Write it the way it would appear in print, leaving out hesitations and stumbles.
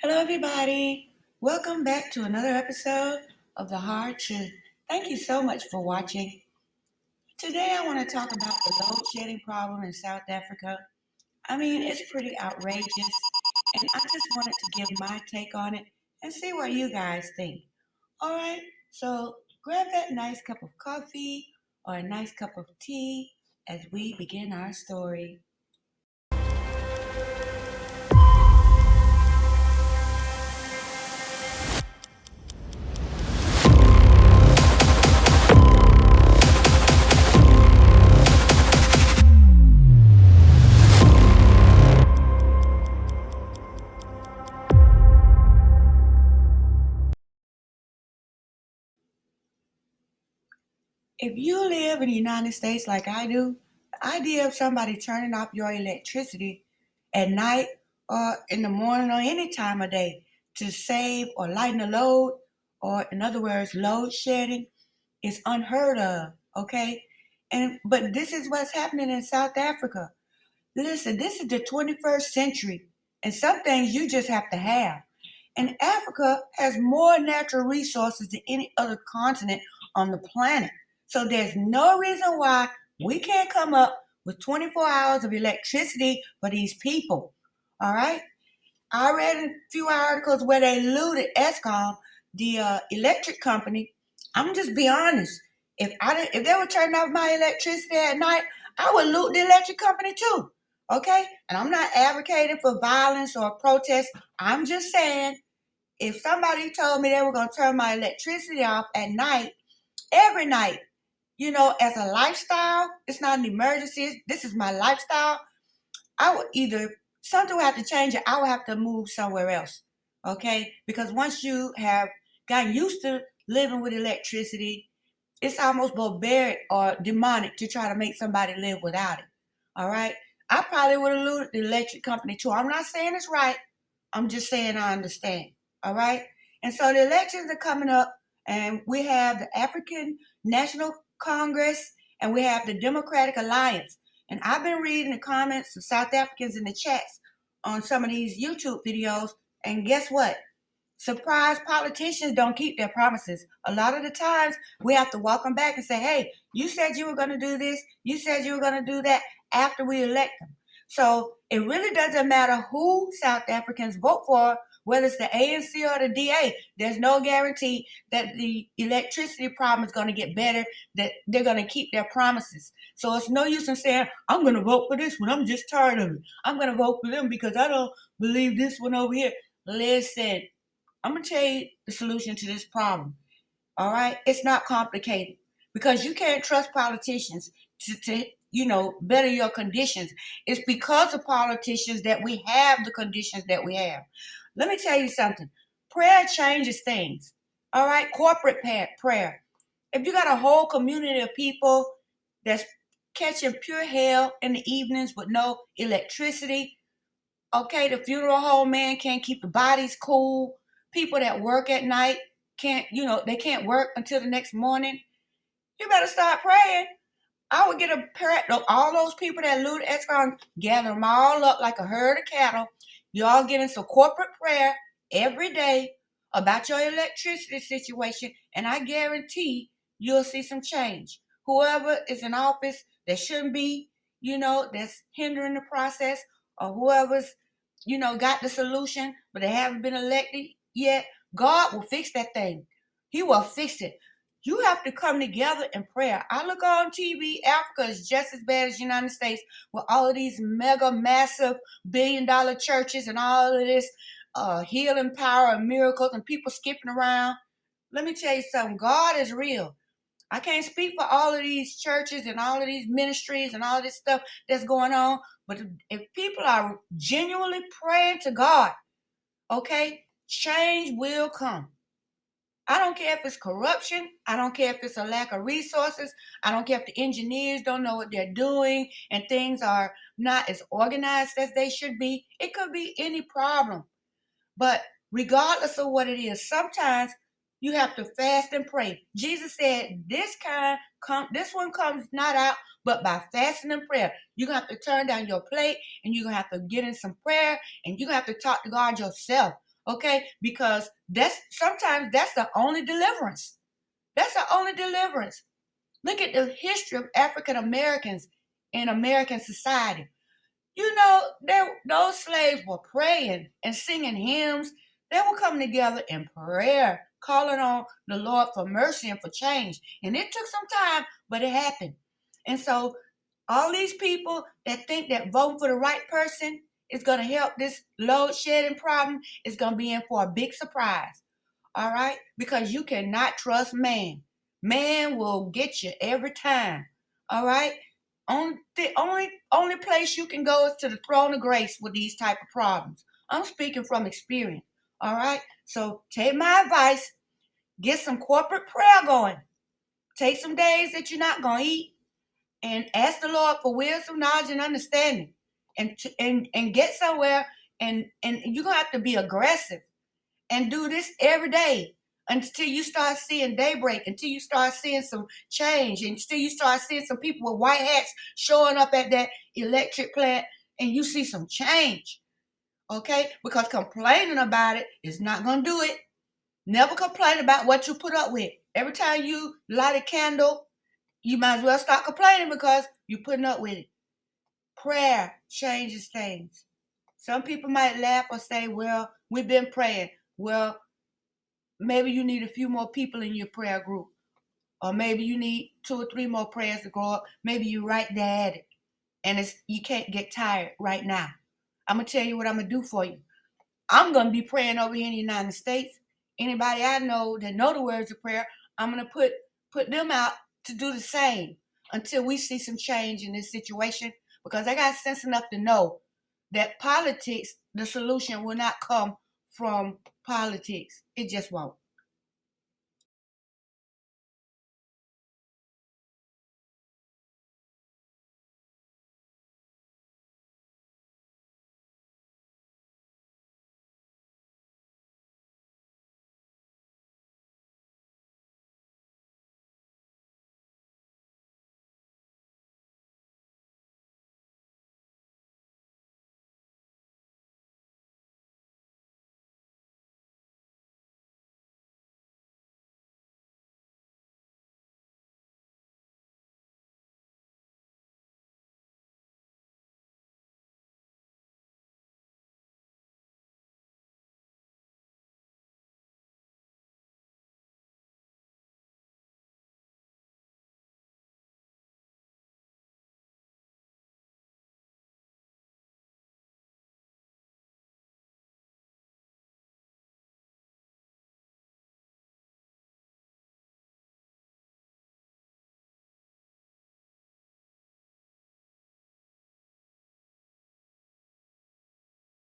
Hello, everybody. Welcome back to another episode of The Hard Truth. Thank you so much for watching. Today, I want to talk about the load shedding problem in South Africa. I mean, it's pretty outrageous, and I just wanted to give my take on it and see what you guys think. All right, so grab that nice cup of coffee or a nice cup of tea as we begin our story. If you live in the United States like I do, the idea of somebody turning off your electricity at night or in the morning or any time of day to save or lighten the load, or in other words, load shedding, is unheard of, okay? But this is what's happening in South Africa. Listen, this is the 21st century, and some things you just have to have. And Africa has more natural resources than any other continent on the planet. So there's no reason why we can't come up with 24 hours of electricity for these people. All right? I read a few articles where they looted Eskom, the electric company. I'm just be honest. If they were turning off my electricity at night, I would loot the electric company too. Okay? And I'm not advocating for violence or protest. I'm just saying if somebody told me they were going to turn my electricity off at night, every night, as a lifestyle, it's not an emergency. This is my lifestyle. I would either, something would have to change it. I would have to move somewhere else. Okay? Because once you have gotten used to living with electricity, it's almost barbaric or demonic to try to make somebody live without it. All right? I probably would have looted the electric company too. I'm not saying it's right. I'm just saying I understand. All right? And so the elections are coming up, and we have the African National Congress and we have the Democratic Alliance. And I've been reading the comments of South Africans in the chats on some of these YouTube videos, and guess what? Surprise, politicians don't keep their promises. A lot of the times we have to walk them back and say, hey, you said you were going to do this, you said you were going to do that after we elect them. So it really doesn't matter who South Africans vote for, whether it's the ANC or the DA. There's no guarantee that the electricity problem is going to get better, that they're going to keep their promises. So it's no use in saying, I'm going to vote for this one. I'm just tired of it. I'm going to vote for them because I don't believe this one over here. Listen, I'm going to tell you the solution to this problem. All right? It's not complicated because you can't trust politicians to better your conditions. It's because of politicians that we have the conditions that we have. Let me tell you something. Prayer changes things. All right? Corporate prayer. If you got a whole community of people that's catching pure hell in the evenings with no electricity, okay, the funeral home man can't keep the bodies cool. People that work at night they can't work until the next morning. You better start praying. I would get a pair of all those people that looted Eskom, gather them all up like a herd of cattle. Y'all get in some corporate prayer every day about your electricity situation, and I guarantee you'll see some change. Whoever is in office that shouldn't be, that's hindering the process, or whoever's, got the solution, but they haven't been elected yet, God will fix that thing. He will fix it. You have to come together in prayer. I look on TV, Africa is just as bad as the United States with all of these mega, massive, billion-dollar churches and all of this healing power and miracles and people skipping around. Let me tell you something. God is real. I can't speak for all of these churches and all of these ministries and all this stuff that's going on, but if people are genuinely praying to God, okay, change will come. I don't care if it's corruption. I don't care if it's a lack of resources. I don't care if the engineers don't know what they're doing and things are not as organized as they should be. It could be any problem. But regardless of what it is, sometimes you have to fast and pray. Jesus said, this one comes not out, but by fasting and prayer. You're going to have to turn down your plate and you're going to have to get in some prayer and you're going to have to talk to God yourself. Okay? Because sometimes that's the only deliverance. That's the only deliverance. Look at the history of African Americans in American society. You know, those slaves were praying and singing hymns. They were coming together in prayer, calling on the Lord for mercy and for change. And it took some time, but it happened. And so all these people that think that voting for the right person is going to help this load shedding problem is going to be in for a big surprise. All right? Because you cannot trust man. Man will get you every time. All right? The only place you can go is to the throne of grace with these type of problems. I'm speaking from experience. All right? So take my advice, get some corporate prayer going. Take some days that you're not going to eat and ask the Lord for wisdom, knowledge, and understanding. And get somewhere, and you're going to have to be aggressive and do this every day until you start seeing daybreak, until you start seeing some change, until you start seeing some people with white hats showing up at that electric plant and you see some change. Okay? Because complaining about it is not going to do it. Never complain about what you put up with. Every time you light a candle, you might as well stop complaining because you're putting up with it. Prayer changes things. Some people might laugh or say, well, we've been praying. Well, maybe you need a few more people in your prayer group. Or maybe you need 2 or 3 more prayers to go up. Maybe you're right there at it. And you can't get tired right now. I'm going to tell you what I'm going to do for you. I'm going to be praying over here in the United States. Anybody I know that know the words of prayer, I'm going to put them out to do the same until we see some change in this situation. Because I got sense enough to know that politics, the solution will not come from politics. It just won't.